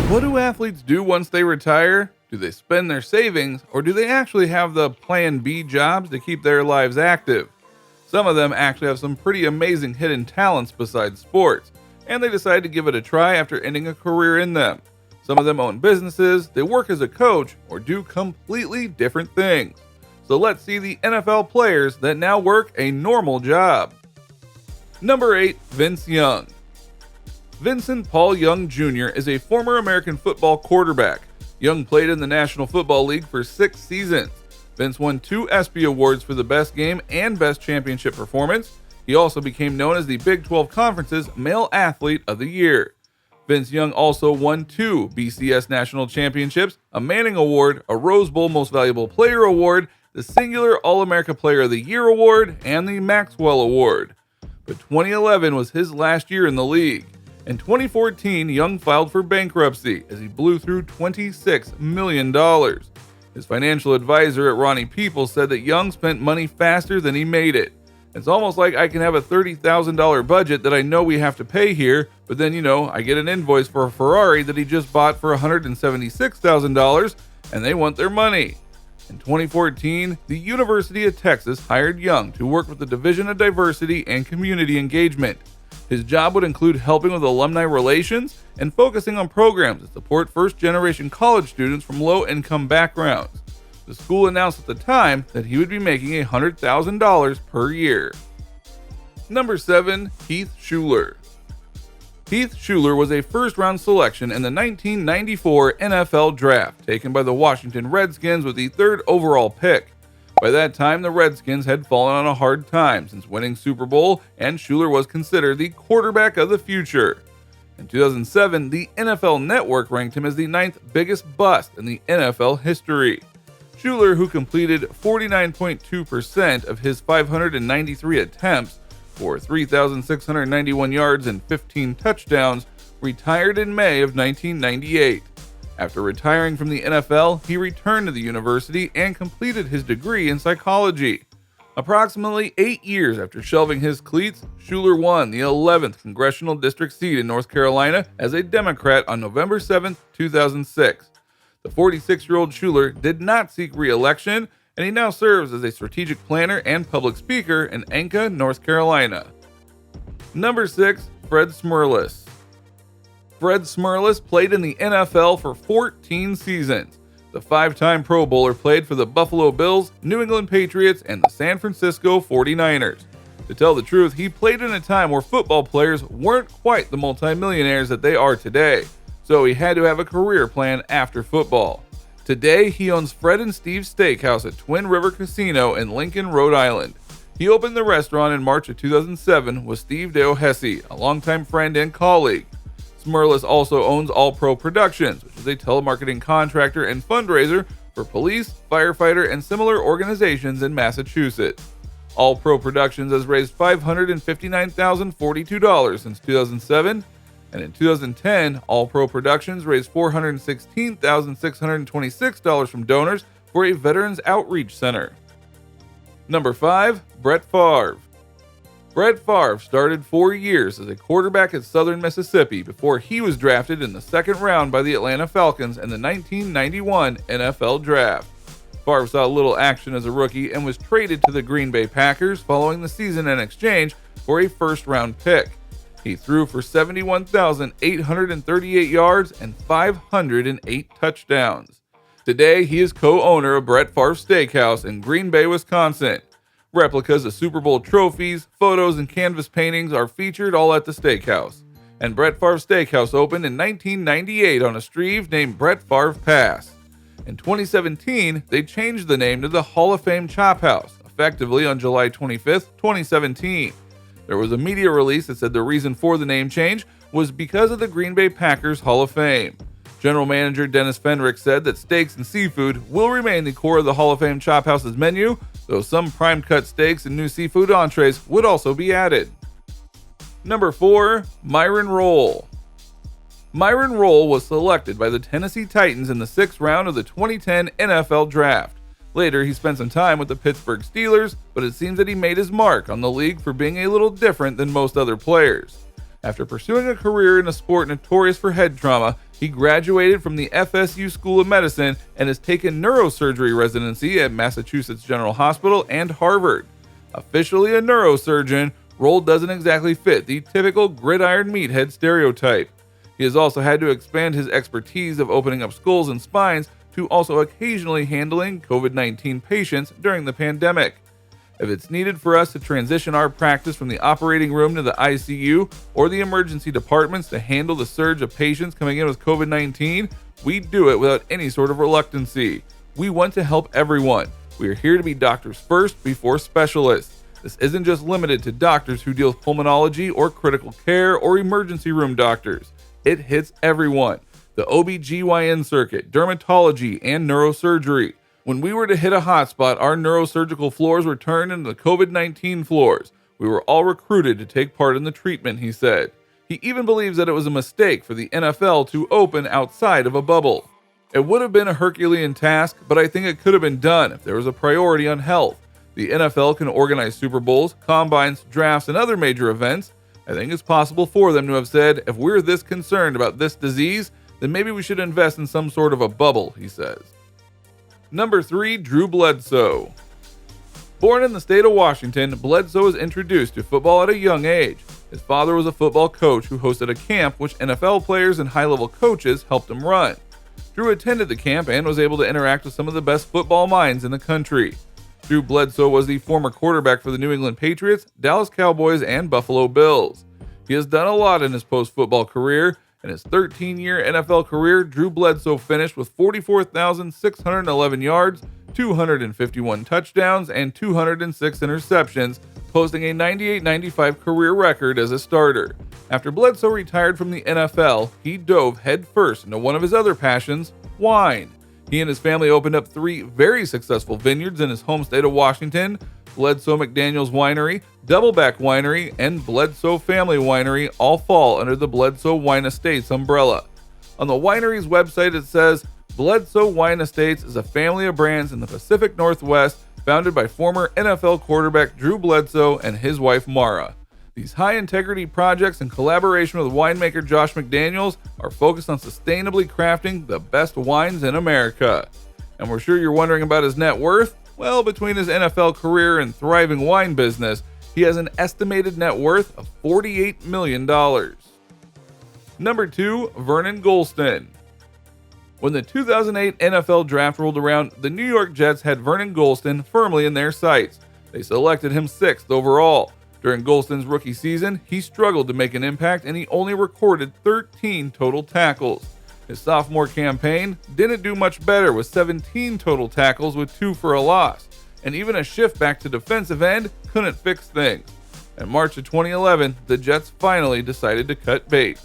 What do athletes do once they retire? Do they spend their savings, or do they actually have the plan B jobs to keep their lives active? Some of them actually have some pretty amazing hidden talents besides sports, and they decide to give it a try after ending a career in them. Some of them own businesses, they work as a coach, or do completely different things. So let's see the NFL players that now work a normal job. Number 8, Vince Young. Vincent Paul Young Jr. is a former American football quarterback. Young played in the National Football League for 6 seasons. Vince won 2 ESPY awards for the best game and best championship performance. He also became known as the Big 12 Conference's Male Athlete of the Year. Vince Young also won 2 BCS National Championships, a Manning Award, a Rose Bowl Most Valuable Player Award, the Singular All-America Player of the Year Award, and the Maxwell Award. But 2011 was his last year in the league. In 2014, Young filed for bankruptcy as he blew through $26 million. His financial advisor at Ronnie People said that Young spent money faster than he made it. It's almost like I can have a $30,000 budget that I know we have to pay here, but then, I get an invoice for a Ferrari that he just bought for $176,000, and they want their money. In 2014, the University of Texas hired Young to work with the Division of Diversity and Community Engagement. His job would include helping with alumni relations and focusing on programs that support first-generation college students from low-income backgrounds. The school announced at the time that he would be making $100,000 per year. Number 7, Heath Shuler. Heath Shuler was a first-round selection in the 1994 NFL Draft, taken by the Washington Redskins with the 3rd overall pick. By that time, the Redskins had fallen on a hard time since winning Super Bowl, and Shuler was considered the quarterback of the future. In 2007, the NFL Network ranked him as the 9th biggest bust in the NFL history. Shuler, who completed 49.2% of his 593 attempts for 3,691 yards and 15 touchdowns, retired in May of 1998. After retiring from the NFL, he returned to the university and completed his degree in psychology. Approximately 8 years after shelving his cleats, Shuler won the 11th Congressional District seat in North Carolina as a Democrat on November 7, 2006. The 46-year-old Shuler did not seek re-election, and he now serves as a strategic planner and public speaker in Anca, North Carolina. Number 6, Fred Smerlas. Fred Smerlas played in the NFL for 14 seasons. The 5-time Pro Bowler played for the Buffalo Bills, New England Patriots, and the San Francisco 49ers. To tell the truth, he played in a time where football players weren't quite the multimillionaires that they are today, so he had to have a career plan after football. Today, he owns Fred and Steve's Steakhouse at Twin River Casino in Lincoln, Rhode Island. He opened the restaurant in March of 2007 with Steve DeOhesi, a longtime friend and colleague. Smerlas also owns All Pro Productions, which is a telemarketing contractor and fundraiser for police, firefighter, and similar organizations in Massachusetts. All Pro Productions has raised $559,042 since 2007, and in 2010, All Pro Productions raised $416,626 from donors for a Veterans Outreach Center. Number 5, Brett Favre. Brett Favre started 4 years as a quarterback at Southern Mississippi before he was drafted in the 2nd round by the Atlanta Falcons in the 1991 NFL Draft. Favre saw little action as a rookie and was traded to the Green Bay Packers following the season in exchange for a first-round pick. He threw for 71,838 yards and 508 touchdowns. Today, he is co-owner of Brett Favre Steakhouse in Green Bay, Wisconsin. Replicas of Super Bowl trophies, photos, and canvas paintings are featured all at the steakhouse. And Brett Favre Steakhouse opened in 1998 on a street named Brett Favre Pass. In 2017, they changed the name to the Hall of Fame Chop House, effectively on July 25, 2017. There was a media release that said the reason for the name change was because of the Green Bay Packers Hall of Fame. General Manager Dennis Fenrick said that steaks and seafood will remain the core of the Hall of Fame Chop House's menu, though some prime cut steaks and new seafood entrees would also be added. Number 4, Myron Rolle. Myron Rolle was selected by the Tennessee Titans in the 6th round of the 2010 NFL Draft. Later, he spent some time with the Pittsburgh Steelers, but it seems that he made his mark on the league for being a little different than most other players. After pursuing a career in a sport notorious for head trauma, He graduated from the FSU School of Medicine and has taken neurosurgery residency at Massachusetts General Hospital and Harvard. Officially a neurosurgeon, Roll doesn't exactly fit the typical gridiron meathead stereotype. He has also had to expand his expertise of opening up skulls and spines to also occasionally handling COVID-19 patients during the pandemic. If it's needed for us to transition our practice from the operating room to the ICU or the emergency departments to handle the surge of patients coming in with COVID-19, we do it without any sort of reluctancy. We want to help everyone. We are here to be doctors first before specialists. This isn't just limited to doctors who deal with pulmonology or critical care or emergency room doctors. It hits everyone. The OB/GYN circuit, dermatology, and neurosurgery. When we were to hit a hotspot, our neurosurgical floors were turned into the COVID-19 floors. We were all recruited to take part in the treatment, he said. He even believes that it was a mistake for the NFL to open outside of a bubble. It would have been a Herculean task, but I think it could have been done if there was a priority on health. The NFL can organize Super Bowls, combines, drafts, and other major events. I think it's possible for them to have said, if we're this concerned about this disease, then maybe we should invest in some sort of a bubble, he says. Number 3, Drew Bledsoe. Born in the state of Washington, Bledsoe was introduced to football at a young age. His father was a football coach who hosted a camp which NFL players and high-level coaches helped him run. Drew attended the camp and was able to interact with some of the best football minds in the country. Drew Bledsoe was the former quarterback for the New England Patriots, Dallas Cowboys, and Buffalo Bills. He has done a lot in his post-football career. In his 13-year NFL career, Drew Bledsoe finished with 44,611 yards, 251 touchdowns, and 206 interceptions, posting a 98-95 career record as a starter. After Bledsoe retired from the NFL, he dove headfirst into one of his other passions, wine. He and his family opened up 3 very successful vineyards in his home state of Washington: Bledsoe McDaniels Winery, Doubleback Winery, and Bledsoe Family Winery all fall under the Bledsoe Wine Estates umbrella. On the winery's website it says, Bledsoe Wine Estates is a family of brands in the Pacific Northwest founded by former NFL quarterback Drew Bledsoe and his wife Mara. These high-integrity projects in collaboration with winemaker Josh McDaniels are focused on sustainably crafting the best wines in America. And we're sure you're wondering about his net worth? Well, between his NFL career and thriving wine business, he has an estimated net worth of $48 million. Number 2, Vernon Gholston. When the 2008 NFL Draft rolled around, the New York Jets had Vernon Gholston firmly in their sights. They selected him 6th overall. During Gholston's rookie season, he struggled to make an impact and he only recorded 13 total tackles. His sophomore campaign didn't do much better with 17 total tackles with 2 for a loss, and even a shift back to defensive end couldn't fix things. In March of 2011, the Jets finally decided to cut bait.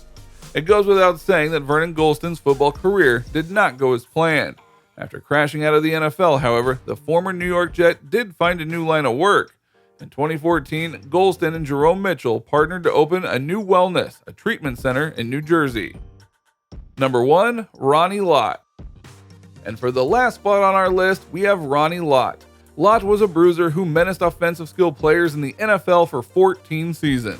It goes without saying that Vernon Gholston's football career did not go as planned. After crashing out of the NFL, however, the former New York Jet did find a new line of work. In 2014, Gholston and Jerome Mitchell partnered to open a new wellness, a treatment center in New Jersey. Number 1, Ronnie Lott. And for the last spot on our list, we have Ronnie Lott. Lott was a bruiser who menaced offensive skill players in the NFL for 14 seasons.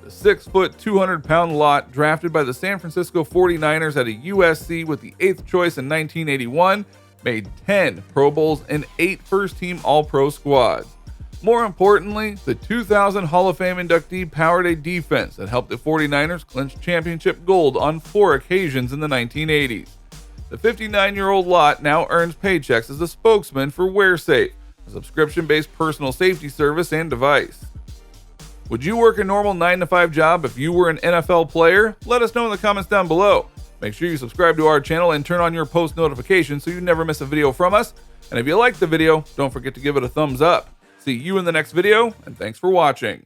The 6-foot, 200-pound Lott, drafted by the San Francisco 49ers at a USC with the 8th choice in 1981, made 10 Pro Bowls and 8 first-team All-Pro squads. More importantly, the 2000 Hall of Fame inductee powered a defense that helped the 49ers clinch championship gold on 4 occasions in the 1980s. The 59-year-old Lott now earns paychecks as a spokesman for WearSafe, a subscription-based personal safety service and device. Would you work a normal 9-to-5 job if you were an NFL player? Let us know in the comments down below. Make sure you subscribe to our channel and turn on your post notifications so you never miss a video from us. And if you liked the video, don't forget to give it a thumbs up. See you in the next video, and thanks for watching.